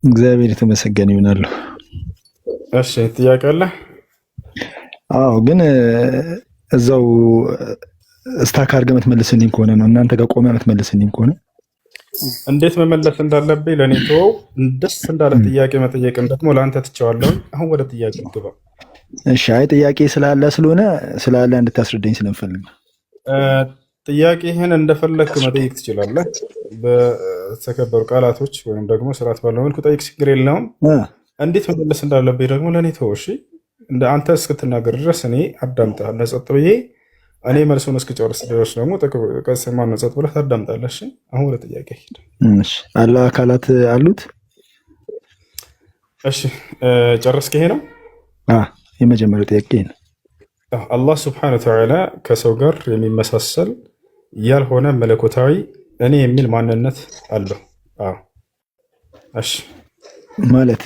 እግዚአብሔር የተመሰገነ ይሆናል። እሺ ጥያቄ አለ? አዎ፣ ግን እዛው ስታክ አድርገህ የምትመልስልኝ ከሆነ ነው። እናንተ ጋር ቆመህ የምትመልስልኝ ከሆነ እንዴት መመለስ እንዳለብኝ ለእኔ ተወው። ደስ እንዳለ ጥያቄ መጠየቅን ደግሞ ለአንተ ትቼዋለሁ። አሁን ወደ ጥያቄ ግባ። እሺ። አይ ጥያቄ ስላለ እንድታስረዳኝ ስለምፈልግ ነው። ጥያቄህን እንደፈለግክ መጠየቅ ትችላለህ። በተከበሩ ቃላቶች ወይም ደግሞ ስርዓት ባለው መልኩ ጠይቅ፣ ችግር የለውም። እንዴት መመለስ እንዳለብኝ ደግሞ ለእኔ ተወው። እሺ፣ እንደ አንተ እስክትናገር ድረስ እኔ አዳምጥሃለሁ ጸጥ ብዬ። እኔ መልሱን እስክጨርስ ድረስ ደግሞ ቀስማ ጸጥ ብለህ ታዳምጣለህ። እሺ፣ አሁን ወደ ጥያቄ ሂድ። አላህ አካላት አሉት? እሺ፣ ጨረስክ? ይሄ ነው የመጀመሪያው ጥያቄ ነው። አላህ ስብሐነ ወተዓላ ከሰው ጋር የሚመሳሰል ያልሆነ መለኮታዊ እኔ የሚል ማንነት አለው? አዎ። እሺ፣ ማለት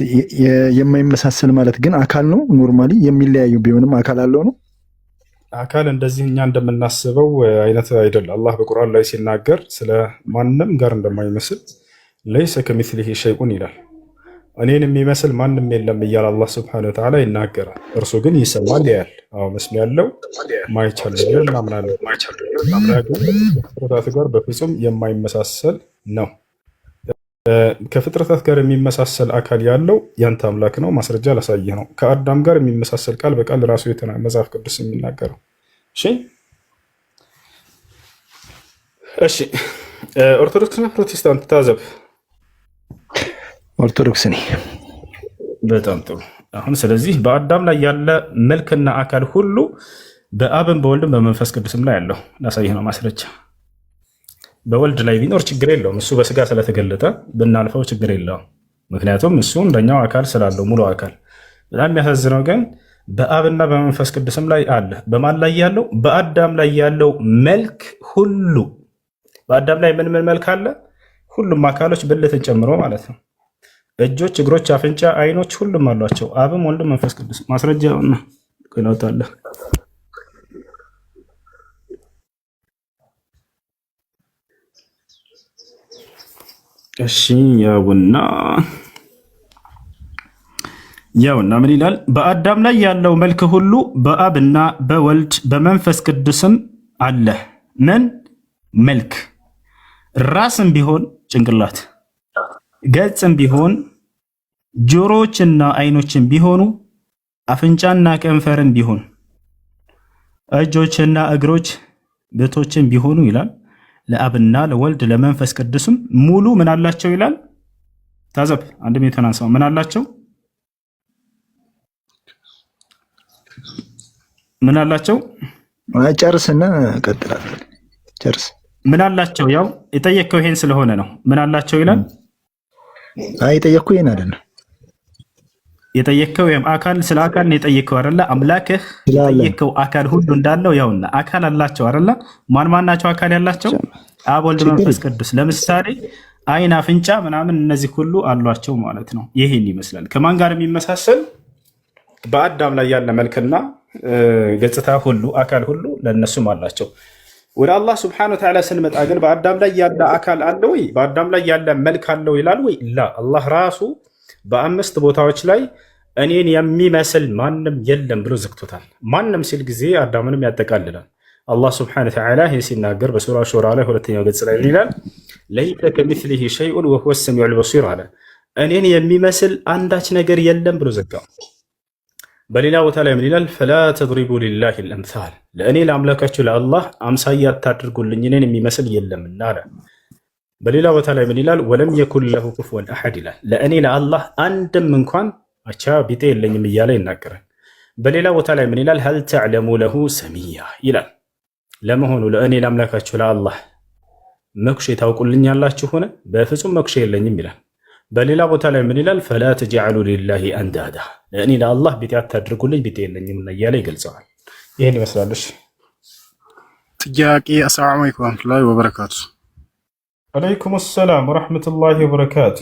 የማይመሳሰል ማለት ግን አካል ነው። ኖርማሊ የሚለያዩ ቢሆንም አካል አለው ነው። አካል እንደዚህ እኛ እንደምናስበው አይነት አይደለም። አላህ በቁርአን ላይ ሲናገር ስለ ማንም ጋር እንደማይመስል ለይሰ ከሚስሊሂ ሸይኡን ይላል። እኔን የሚመስል ማንም የለም እያለ አላህ ስብሐነ ወተዓላ ይናገራል። እርሱ ግን ይሰማል፣ ያያል። አዎ መስሚያ ያለው ማይቻል እናምናለን። ከፍጥረታት ጋር በፍጹም የማይመሳሰል ነው። ከፍጥረታት ጋር የሚመሳሰል አካል ያለው ያንተ አምላክ ነው። ማስረጃ ላሳየህ ነው። ከአዳም ጋር የሚመሳሰል ቃል በቃል ራሱ መጽሐፍ ቅዱስ የሚናገረው። እሺ፣ ኦርቶዶክስና ፕሮቴስታንት ታዘብ። ኦርቶዶክስ ነኝ። በጣም ጥሩ። አሁን ስለዚህ በአዳም ላይ ያለ መልክና አካል ሁሉ በአብም በወልድም በመንፈስ ቅዱስም ላይ ያለው ላሳይህ ነው ማስረጃ። በወልድ ላይ ቢኖር ችግር የለውም። እሱ በስጋ ስለተገለጠ ብናልፈው ችግር የለውም። ምክንያቱም እሱ እንደኛው አካል ስላለው ሙሉ አካል። በጣም የሚያሳዝነው ግን በአብና በመንፈስ ቅዱስም ላይ አለ። በማን ላይ ያለው? በአዳም ላይ ያለው መልክ ሁሉ። በአዳም ላይ ምን ምን መልክ አለ? ሁሉም አካሎች ብልትን ጨምሮ ማለት ነው። እጆች፣ እግሮች፣ አፍንጫ፣ አይኖች ሁሉም አሏቸው። አብም ወልድም መንፈስ ቅዱስ። ማስረጃውና ቅናውታለህ። እሺ ያውና ምን ይላል? በአዳም ላይ ያለው መልክ ሁሉ በአብና በወልድ በመንፈስ ቅዱስም አለ። ምን መልክ? ራስም ቢሆን ጭንቅላት፣ ገጽም ቢሆን ጆሮዎችና አይኖችም ቢሆኑ አፍንጫና ከንፈርም ቢሆን እጆችና እግሮች ብቶችም ቢሆኑ ይላል። ለአብና ለወልድ ለመንፈስ ቅዱስም ሙሉ ምን አላቸው ይላል። ታዘብ። አንድም የተናንሰው ምን አላቸው? ምን አላቸው? ጨርስና ቀጥላለን። ጨርስ። ምን አላቸው? ያው የጠየቀው ይሄን ስለሆነ ነው። ምን አላቸው ይላል። አይ የጠየቅኩ ይሄን አይደለም። የጠየቀው አካል ስለ አካል ነው የጠየቀው አይደለ? አምላክህ የጠየቀው አካል ሁሉ እንዳለው ያውና አካል አላቸው አይደለ? ማን ማን ናቸው አካል ያላቸው? አብ፣ ወልድ፣ መንፈስ ቅዱስ። ለምሳሌ አይን፣ አፍንጫ ምናምን እነዚህ ሁሉ አሏቸው ማለት ነው። ይሄን ይመስላል። ከማን ጋር የሚመሳሰል? በአዳም ላይ ያለ መልክና ገጽታ ሁሉ አካል ሁሉ ለነሱም አላቸው። ወደ አላህ ስብሐነሁ ወተዓላ ስንመጣ ግን በአዳም ላይ ያለ አካል አለ ወይ? በአዳም ላይ ያለ መልክ አለው ይላል ወይ? ላ አላህ ራሱ በአምስት ቦታዎች ላይ እኔን የሚመስል ማንም የለም ብሎ ዘግቶታል። ማንም ሲል ጊዜ አዳምንም ያጠቃልላል። አላህ ስብሐነሁ ወተዓላ ይህ ሲናገር በሱራ ሹራ ላይ ሁለተኛው ገጽ ላይ ይላል ለይሰ ከሚስሊሂ ሸይኡን ወሁወ ሰሚዑል በሲር አለ። እኔን የሚመስል አንዳች ነገር የለም ብሎ ዘጋው። በሌላ ቦታ ላይ ምን ይላል? ፈላ ተድሪቡ ሊላሂ አልአምሳል፣ ለእኔ ለአምላካችሁ ለአላህ አምሳያ አታድርጉልኝ እኔን የሚመስል የለምና አለ። በሌላ ቦታ ላይ ምን ይላል? ወለም የኩን ለሁ ኩፉወን አሐድ ይላል። ለእኔ ለአላህ አንድም እንኳን አቻ ቢጤ የለኝም እያለ ይናገራል። በሌላ ቦታ ላይ ምን ይላል? ሀል ተዕለሙ ለሁ ሰሚያ ይላል። ለመሆኑ ለእኔ ለአምላካችሁ ለአላህ መኩሼ ታውቁልኛላችሁ ሆነ? በፍጹም መኩሼ የለኝም ይላል። በሌላ ቦታ ላይ ምን ይላል? ፈላ ተጅዐሉ ሊላሂ አንዳዳ፣ ለእኔ ለአላህ ቢጤ አታድርጉልኝ ቢጤ የለኝም እያለ ይገልጸዋል። ይህን ይመስላለች። ጥያቄ። አሰላሙ አለይኩም ወረሕመቱላሂ ወበረካቱ። አለይኩም ሰላም ወረሕመቱላሂ ወበረካቱ።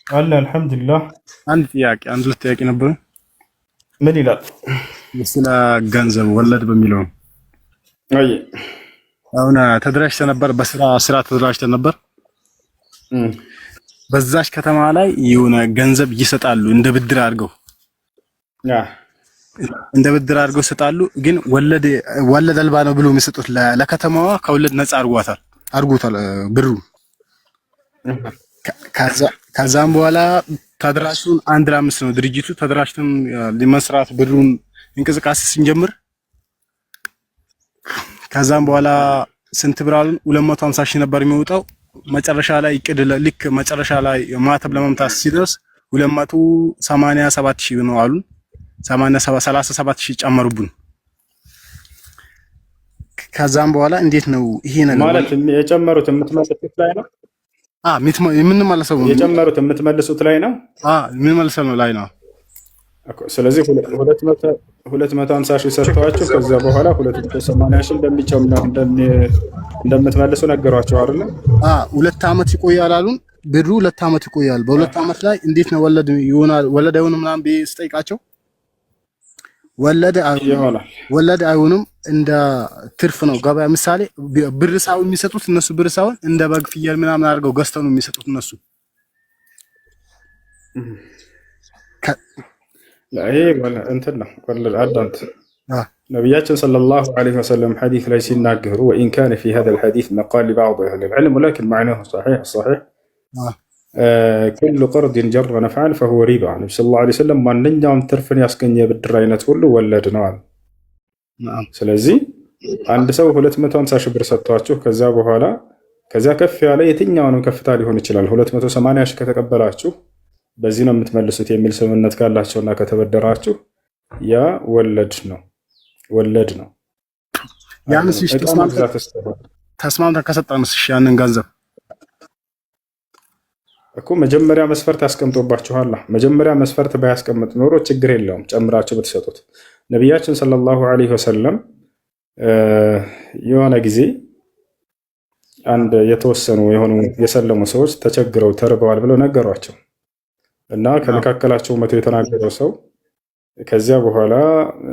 አለ አልሐምዱሊላህ። አንድ ጥያቄ፣ አንድ ሁለት ጥያቄ ነበር። ምን ይላል? ስለ ገንዘብ ወለድ በሚለው አይ አሁን ተደራጅተህ ነበር፣ በስራ ተደራጅተህ ነበር። በዛች ከተማ ላይ የሆነ ገንዘብ ይሰጣሉ እንደ ብድር አድርገው ይሰጣሉ። ግን ወለድ አልባ ነው ብሎ የሚሰጡት ለከተማዋ ከወለድ ነፃ አድርጎታል ብሩ። ከዛም በኋላ ተደራሹን 1 ለ5 ነው ድርጅቱ ተደራሽተን ለመስራት ብሩን እንቅስቃሴ ስንጀምር ከዛም በኋላ ስንት ብር አሉን? 250 ሺህ ነበር የሚወጣው። መጨረሻ ላይ ልክ መጨረሻ ላይ ማተብ ለመምታት ሲደርስ 287 ሺህ ነው አሉን። 37 ሺህ ጨመሩብን። ከዛም በኋላ እንዴት ነው ይሄ ነገር ማለት የጨመሩት? የምትመልሱት ላይ ነው። የምንመልሰው የጨመሩት የምትመልሱት ላይ ነው። የምንመልሰው ነው ላይ ነው። ስለዚህ 250 ሺህ ሰጥተዋችሁ ከዛ በኋላ 280 ሺህ እንደምትመልሱ ነገሯቸው አይደል? 2 ዓመት ይቆያል አሉን። ብሩ 2 ዓመት ይቆያል። በ2 ዓመት ላይ እንዴት ነው ወለድ ይሆናል? ወለድ አይሆንም ምናምን ስጠይቃቸው ወለድ አይሆንም እንደ ትርፍ ነው ገበያ። ምሳሌ ብር ሳይሆን የሚሰጡት እነሱ ብር ሳይሆን እንደ በግ ፍየል ምናምን አድርገው ገዝተው ነው የሚሰጡት እነሱ። ይሄ እንትን ነው ወለድ አዳንት ነቢያችን ሰለላሁ ዐለይሂ ወሰለም ሐዲስ ላይ ሲናገሩ ወኢን ካነ ፊ ሀዛ ልሐዲስ መቃል ሊባዕድ አህሊ ልዕልም ወላኪን መዕናሁ ሰሒሕ ኩሉ ቀርድን ጀረ ነፍዐን ፈሁወ ሪባ። ነቢ ሰለላሁ ዐለይሂ ወሰለም ማንኛውም ትርፍን ያስገኘ የብድር አይነት ሁሉ ወለድ ነው አሉ። ስለዚህ አንድ ሰው 250 ሺህ ብር ሰጥቷችሁ ከዚያ በኋላ ከዚያ ከፍ ያለ የትኛውንም ከፍታ ሊሆን ይችላል 280 ሺህ ከተቀበላችሁ በዚህ ነው የምትመልሱት የሚል ስምምነት ካላቸውና ከተበደራችሁ ያ ወለድ ነው። ያንስ ተስማምተን ከሰጠንስ ያንን ገንዘብ እኮ መጀመሪያ መስፈርት ያስቀምጦባችኋል። መጀመሪያ መስፈርት ባያስቀምጥ ኖሮ ችግር የለውም ጨምራችሁ ብትሰጡት። ነቢያችን ሰለላሁ ዐለይሂ ወሰለም የሆነ ጊዜ አንድ የተወሰኑ የሆኑ የሰለሙ ሰዎች ተቸግረው ተርበዋል ብለው ነገሯቸው እና ከመካከላቸው መቶ የተናገረው ሰው ከዚያ በኋላ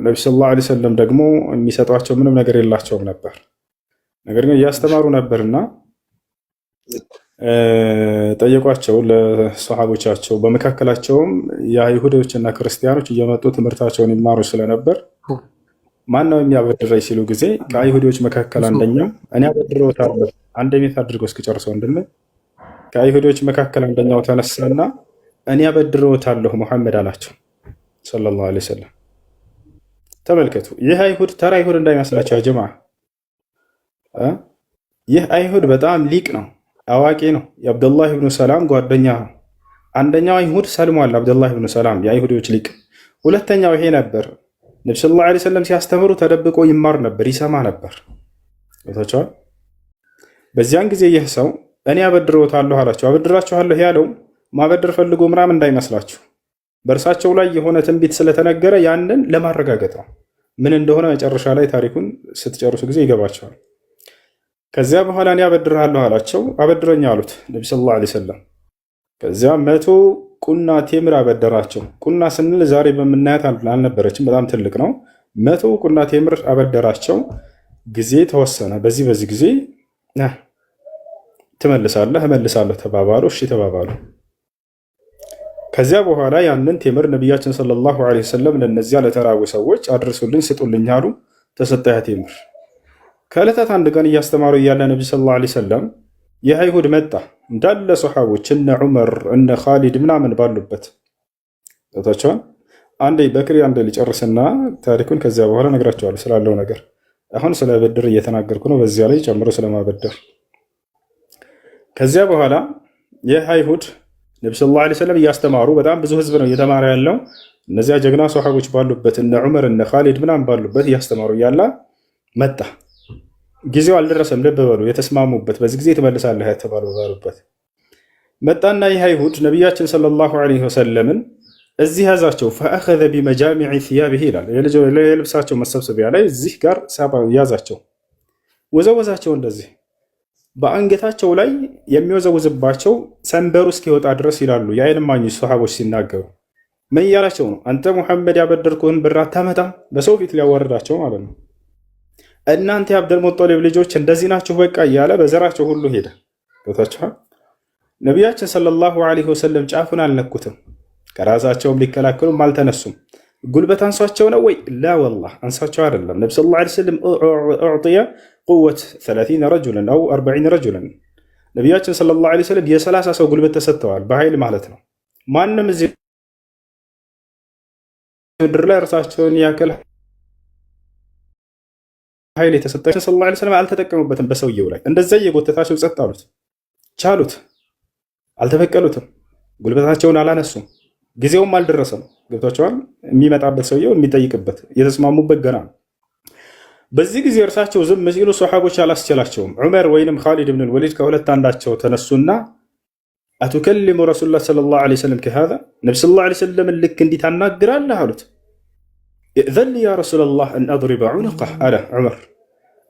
ነቢ ሰለላሁ ዐለይሂ ወሰለም ደግሞ የሚሰጧቸው ምንም ነገር የላቸውም ነበር። ነገር ግን እያስተማሩ ነበርና ጠየቋቸው ለሰሃቦቻቸው። በመካከላቸውም የአይሁዶችና ክርስቲያኖች እየመጡ ትምህርታቸውን ይማሩ ስለነበር ማን ነው የሚያበድረኝ ሲሉ ጊዜ ከአይሁዶች መካከል አንደኛው እኔ አበድረውታለሁ አንድ ሜት አድርገው እስኪጨርሰው እንድን ከአይሁዶች መካከል አንደኛው ተነሳና እኔ አበድረውታለሁ ሙሐመድ አላቸው ሰለላሁ ዐለይሂ ወሰለም። ተመልከቱ፣ ይህ አይሁድ ተራ አይሁድ እንዳይመስላቸው ጀማ፣ ይህ አይሁድ በጣም ሊቅ ነው፣ አዋቂ ነው። የአብዱላህ ብኑ ሰላም ጓደኛ ነው። አንደኛው አይሁድ ሰልሟል፣ አብዱላህ ብኑ ሰላም የአይሁዶች ሊቅ። ሁለተኛው ይሄ ነበር። ነቢ ሰለላሁ ዐለይሂ ወሰለም ሲያስተምሩ ተደብቆ ይማር ነበር፣ ይሰማ ነበር። ታቸዋል። በዚያን ጊዜ ይህ ሰው እኔ አበድረውታለሁ አላቸው። አበድራችኋለሁ ያለው ማበደር ፈልጎ ምናምን እንዳይመስላችሁ፣ በእርሳቸው ላይ የሆነ ትንቢት ስለተነገረ ያንን ለማረጋገጥ ነው። ምን እንደሆነ መጨረሻ ላይ ታሪኩን ስትጨርሱ ጊዜ ይገባቸዋል። ከዚያ በኋላ እኔ አበድርሃለሁ አላቸው። አበድረኛ አሉት ነቢ ሰለላሁ ዐለይሂ ወሰለም። ከዚያ 100 ቁና ቴምር አበደራቸው። ቁና ስንል ዛሬ በምናያት አልነበረችም፣ በጣም ትልቅ ነው። 100 ቁና ቴምር አበደራቸው። ጊዜ ተወሰነ። በዚህ ጊዜ ትመልሳለህ እመልሳለሁ ተባባሉ። እሺ ተባባሉ። ከዚያ በኋላ ያንን ቴምር ነቢያችን ሰለላሁ ዐለይሂ ወሰለም ለነዚያ ለተራቡ ሰዎች አድርሱልኝ ስጡልኝ አሉ። ተሰጠ ያ ቴምር። ከዕለታት አንድ ቀን እያስተማሩ እያለ ነቢ ሰለላሁ ዐለይሂ ወሰለም ይህ አይሁድ መጣ። እንዳለ ሰሓቦች እነ ዑመር እነ ኻሊድ ምናምን ባሉበት ታቸዋል። አንዴ በክሪ አንዴ ሊጨርስና ታሪኩን ከዚያ በኋላ ነግራቸዋለሁ ስላለው ነገር። አሁን ስለ ብድር እየተናገርኩ ነው፣ በዚያ ላይ ጨምሮ ስለማበደር። ከዚያ በኋላ ይህ አይሁድ ነቢ ሰለላሁ ዐለይሂ ወሰለም እያስተማሩ በጣም ብዙ ህዝብ ነው እየተማረ ያለው። እነዚያ ጀግና ሰሓቦች ባሉበት እነ ዑመር እነ ኻሊድ ምናምን ባሉበት እያስተማሩ እያለ መጣ። ጊዜው አልደረሰም። ልብ በሉ፣ የተስማሙበት በዚህ ጊዜ ትመልሳለህ የተባሉ ባሉበት መጣና ይህ አይሁድ ነቢያችን ሰለላሁ ዐለይሂ ወሰለምን እዚህ ያዛቸው። ፈአኸዘ ቢመጃሚዕ ሲያቢሂ ይላል፣ የልብሳቸው መሰብሰቢያ ላይ እዚህ ጋር ያዛቸው፣ ወዘወዛቸው። እንደዚህ በአንገታቸው ላይ የሚወዘውዝባቸው ሰንበሩ እስኪወጣ ድረስ ይላሉ የዓይን እማኞች ሰሃቦች ሲናገሩ። ምን እያላቸው ነው? አንተ ሙሐመድ ያበደርኩህን ብር አታመጣም። በሰው ፊት ሊያዋርዳቸው ማለት ነው። እናንተ የአብደል ሙጠሊብ ልጆች እንደዚህ ናችሁ በቃ እያለ በዘራቸው ሁሉ ሄደ። ቦታችኋል። ነቢያችን ሰለላሁ ዐለይሂ ወሰለም ጫፉን አልነኩትም። ከራሳቸውም ሊከላከሉም አልተነሱም። ጉልበት አንሷቸው ነው ወይ? ላ ወላሂ አንሷቸው አይደለም። ነቢ ሰለላሁ ዐለይሂ ወሰለም ኡዕጢየ ቁወት 30 ረጁለን አው 40 ረጁለን ነቢያችን ሰለላሁ ዐለይሂ ወሰለም የ30 ሰው ጉልበት ተሰጥተዋል፣ በኃይል ማለት ነው። ማንም እዚህ ምድር ላይ እርሳቸውን ያክል ኃይል የተሰጣቸው ሰለላሁ ዐለይሂ ወሰለም አልተጠቀሙበትም በሰውየው ላይ። እንደዛ እየጎተታቸው ጸጥ አሉት፣ ቻሉት፣ አልተበቀሉትም፣ ጉልበታቸውን አላነሱም። ጊዜውም አልደረሰም። ገብቷቸዋል። የሚመጣበት ሰውየው የሚጠይቅበት የተስማሙበት ገና ነው። በዚህ ጊዜ እርሳቸው ዝም ሲሉ ሶሐቦች አላስችላቸውም። ዑመር ወይንም ኻሊድ ብን ልወሊድ ከሁለት አንዳቸው ተነሱና አቱከሊሙ ረሱሉላህ ሰለላሁ ዐለይሂ ወሰለም ከሃዛ ነቢ ሰለላሁ ዐለይሂ ወሰለም ልክ እንዲህ ታናግራለህ አሉት። ኢእዘን ሊ ያ ረሱለላህ አን አድሪበ ዑኑቀህ አለ ዑመር።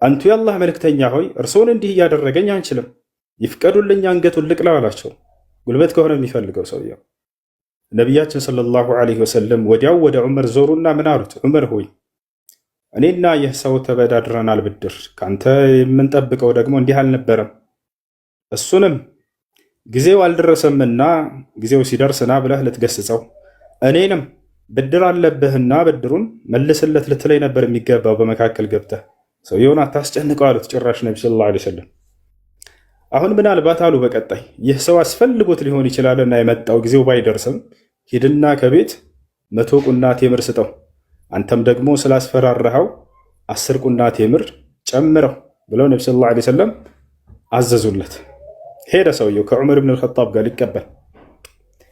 አንቱ የአላህ መልእክተኛ ሆይ እርስዎን እንዲህ እያደረገኝ አንችልም፣ ይፍቀዱልኝ አንገቱን ልቅላው አላቸው። ጉልበት ከሆነ የሚፈልገው ሰውየው ነቢያችን ሰለላሁ ዐለይሂ ወሰለም ወዲያው ወደ ዑመር ዞሩና ምን አሉት? ዑመር ሆይ እኔና ይህ ሰው ተበዳድረናል ብድር፣ ካንተ የምንጠብቀው ደግሞ እንዲህ አልነበረም። እሱንም ጊዜው አልደረሰምና ጊዜው ሲደርስና ብለህ ልትገስጸው፣ እኔንም ብድር አለብህና ብድሩን መልስለት ልትለይ ነበር የሚገባው። በመካከል ገብተህ ሰውየውን አታስጨንቀው አሉት። ጭራሽ ነቢ ሰለላሁ ዐለይሂ ወሰለም አሁን ምናልባት አሉ በቀጣይ ይህ ሰው አስፈልጎት ሊሆን ይችላልና የመጣው ጊዜው ባይደርስም ሂድና ከቤት 100 ቁና ቴምር ስጠው፣ አንተም ደግሞ ስላስፈራረኸው 10 ቁና ቴምር ጨምረው ብለው ነቢ ሰለላሁ ዐለይሂ ወሰለም አዘዙለት። ሄደ ሰውየው ከዑመር ብን አልኸጣብ ጋር ሊቀበል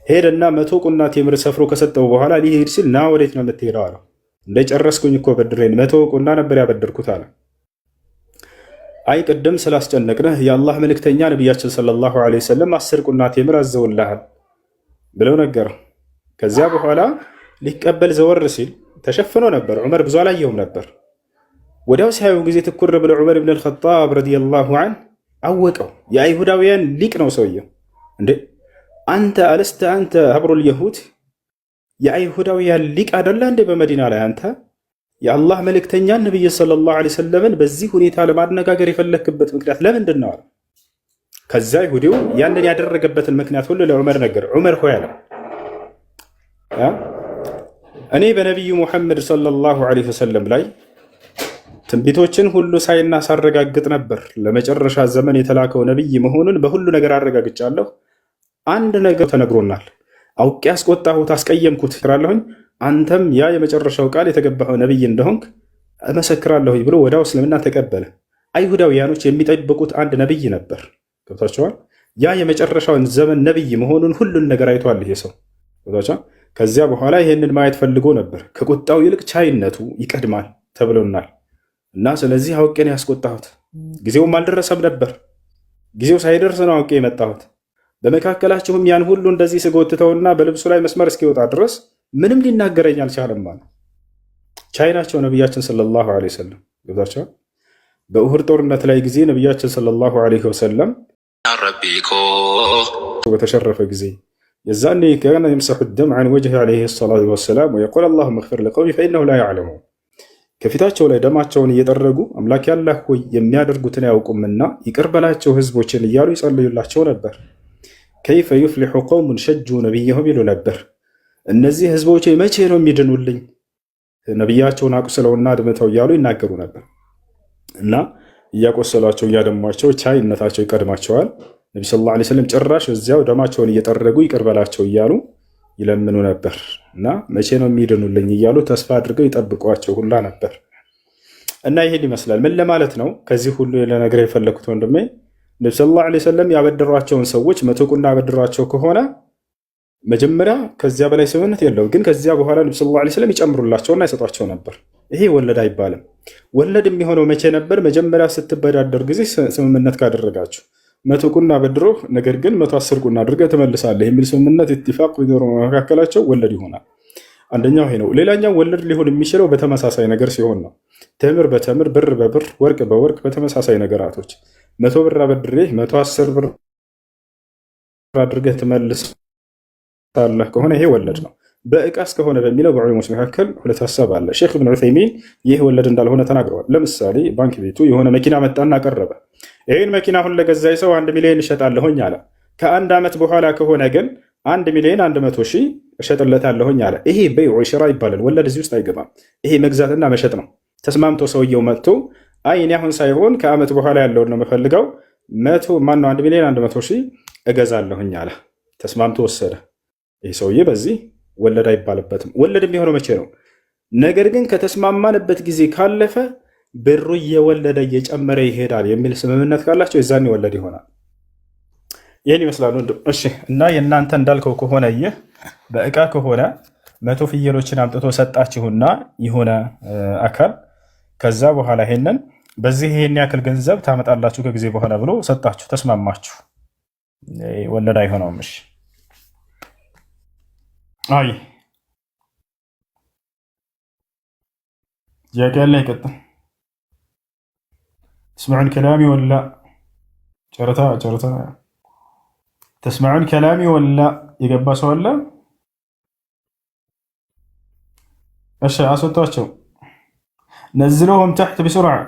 ሄደና 100 ቁና ቴምር ሰፍሮ ከሰጠው በኋላ ሊሄድ ሲል ና ወዴት ነው የምትሄደው አለው። እንደጨረስኩኝ እኮ በድሬን 100 ቁና ነበር ያበደርኩት አለ። አይ ቅድም ስላስጨነቅነህ የአላህ መልእክተኛ ነቢያችን ሰለላሁ ዐለይሂ ወሰለም 10 ቁና ቴምር አዘውልሃል ብለው ነገረው። ከዚያ በኋላ ሊቀበል ዘወር ሲል ተሸፍኖ ነበር። ዑመር ብዙ አላየውም ነበር። ወዲያው ሲያዩ ጊዜ ትኩር ብለው ዑመር ብን አልኸጣብ ረዲየላሁ ዐንሁ አወቀው። የአይሁዳውያን ሊቅ ነው ሰውየው። እንዴ አንተ አለስተ አንተ ሀብሩል የሁድ የአይሁዳውያን ሊቅ አደለ እንዴ? በመዲና ላይ አንተ የአላህ መልእክተኛ ነብይ ሰለላሁ ዐለይሂ ወሰለም በዚህ ሁኔታ ለማነጋገር የፈለክበት ምክንያት ለምንድን ነው? ከዛ ይሁዲው ያንን ያደረገበትን ምክንያት ሁሉ ለዑመር ነገር። ዑመር ሆይ አለ እኔ በነቢዩ ሙሐመድ ሰለላሁ ዐለይሂ ወሰለም ላይ ትንቢቶችን ሁሉ ሳይና ሳረጋግጥ ነበር። ለመጨረሻ ዘመን የተላከው ነቢይ መሆኑን በሁሉ ነገር አረጋግጫለሁ። አንድ ነገር ተነግሮናል። አውቄ ያስቆጣሁት አስቀየምኩት እራለሁኝ። አንተም ያ የመጨረሻው ቃል የተገባኸው ነቢይ እንደሆንክ እመሰክራለሁ ብሎ ወዲያው እስልምና ተቀበለ። አይሁዳውያኖች የሚጠብቁት አንድ ነቢይ ነበር። ገብታችኋል? ያ የመጨረሻውን ዘመን ነቢይ መሆኑን ሁሉን ነገር አይቷል ይሄ ሰው። ገብታችኋል? ከዚያ በኋላ ይሄንን ማየት ፈልጎ ነበር። ከቁጣው ይልቅ ቻይነቱ ይቀድማል ተብሎናል እና ስለዚህ አውቄን ያስቆጣሁት። ጊዜውም አልደረሰም ነበር። ጊዜው ሳይደርስ ነው አውቄ የመጣሁት። በመካከላችሁም ያን ሁሉ እንደዚህ ስጎትተውና በልብሱ ላይ መስመር እስኪወጣ ድረስ ምንም ሊናገረኝ አልቻለም ማለት ቻይናቸው ነቢያችን ሰለላሁ ዐለይሂ ወሰለም። ገብታችኋል? በኡሁድ ጦርነት ላይ ጊዜ ነቢያችን ሰለላሁ ዐለይሂ ወሰለም በተሸረፈ ጊዜ የዛኔ ካነ የምሰሑ ደም ዐን ወጅሂ ዐለይሂ ሰላቱ ወሰላም ወየቁል አላሁመ እግፊር ሊቀውሚ ፈኢነሁም ላ ያዕለሙን። ከፊታቸው ላይ ደማቸውን እየጠረጉ አምላክ ያላህ ሆይ የሚያደርጉትን አያውቁምና ይቅር በላቸው ህዝቦችን እያሉ ይጸልዩላቸው ነበር። ከይፈ ዩፍሊሑ ቀውሙን ሸጁ ነቢይሁም ይሉ ነበር። እነዚህ ህዝቦች መቼ ነው የሚድኑልኝ? ነቢያቸውን አቁስለውና አድምተው እያሉ ይናገሩ ነበር እና እያቆሰሏቸው እያደሟቸው ቻይነታቸው ይቀድማቸዋል። ነቢ ሰለላሁ ዐለይሂ ወሰለም ጭራሽ እዚያው ደማቸውን እየጠረጉ ይቅር በላቸው እያሉ ይለምኑ ነበር እና መቼ ነው የሚድኑልኝ እያሉ ተስፋ አድርገው ይጠብቋቸው ሁላ ነበር። እና ይሄን ይመስላል። ምን ለማለት ነው ከዚህ ሁሉ ለነገር የፈለኩት ወንድሜ፣ ነቢ ሰለላሁ ዐለይሂ ወሰለም ያበደሯቸውን ሰዎች 100 ቁና ያበደሯቸው ከሆነ መጀመሪያ ከዚያ በላይ ስምምነት የለው፣ ግን ከዚያ በኋላ ነቢ ሰለላሁ ዐለይሂ ወሰለም ይጨምሩላቸውና ይሰጧቸው ነበር። ይሄ ወለድ አይባልም። ወለድ የሚሆነው መቼ ነበር? መጀመሪያ ስትበዳደር ጊዜ ስምምነት ካደረጋችሁ 100 ቁና በድሮ ነገር ግን 110 ቁና አድርገህ ትመልሳለህ የሚል ስምምነት ኢትፋቅ ቢኖር መካከላቸው ወለድ ይሆናል። አንደኛው ይሄ ነው። ሌላኛው ወለድ ሊሆን የሚችለው በተመሳሳይ ነገር ሲሆን ነው። ተምር በተምር ብር በብር ወርቅ በወርቅ በተመሳሳይ ነገራቶች 100 ብር አበድሬ 110 ብር አድርገህ ትመልሳለህ ከሆነ ይሄ ወለድ ነው። በእቃ እስከሆነ በሚለው በዑለሞች መካከል ሁለት ሐሳብ አለ። ሼክ ኢብኑ ዑሰይሚን ይህ ወለድ እንዳልሆነ ተናግረዋል። ለምሳሌ ባንክ ቤቱ የሆነ መኪና መጣና አቀረበ። ይህን መኪና አሁን ለገዛይ ሰው 1 ሚሊዮን እሸጣለሁኝ አለ። ከአንድ ዓመት በኋላ ከሆነ ግን 1,100,000 እሸጥለታለሁኝ አለ። ይሄ በይዑ ሽራ ይባላል። ወለድ እዚህ ውስጥ አይገባም። ይሄ መግዛትና መሸጥ ነው። ተስማምቶ ሰውየው መጥቶ አይ እኔ አሁን ሳይሆን ከዓመት በኋላ ያለውን ነው የምፈልገው 1,100,000 እገዛለሁኝ አለ። ተስማምቶ ወሰደ። ይህ ሰውዬ በዚህ ወለድ አይባልበትም። ወለድ የሚሆነው መቼ ነው? ነገር ግን ከተስማማንበት ጊዜ ካለፈ ብሩ እየወለደ እየጨመረ ይሄዳል የሚል ስምምነት ካላቸው የዛኔ ወለድ ይሆናል። ይህን ይመስላል ወንድም። እሺ እና የእናንተ እንዳልከው ከሆነ ይህ በእቃ ከሆነ 100 ፍየሎችን አምጥቶ ሰጣችሁና የሆነ አካል ከዛ በኋላ ይሄንን በዚህ ይሄን ያክል ገንዘብ ታመጣላችሁ ከጊዜ በኋላ ብሎ ሰጣችሁ፣ ተስማማችሁ፣ ወለድ አይሆነውም። እሺ አይ ጥያቄ ያለ ይቀጥል። تسمعون كلامي ولا ጨረታ تسمعون كلامي ولا يقبس ولا እሺ አስወጣቸው፣ ነዝሉሁም ተሕት بسرعة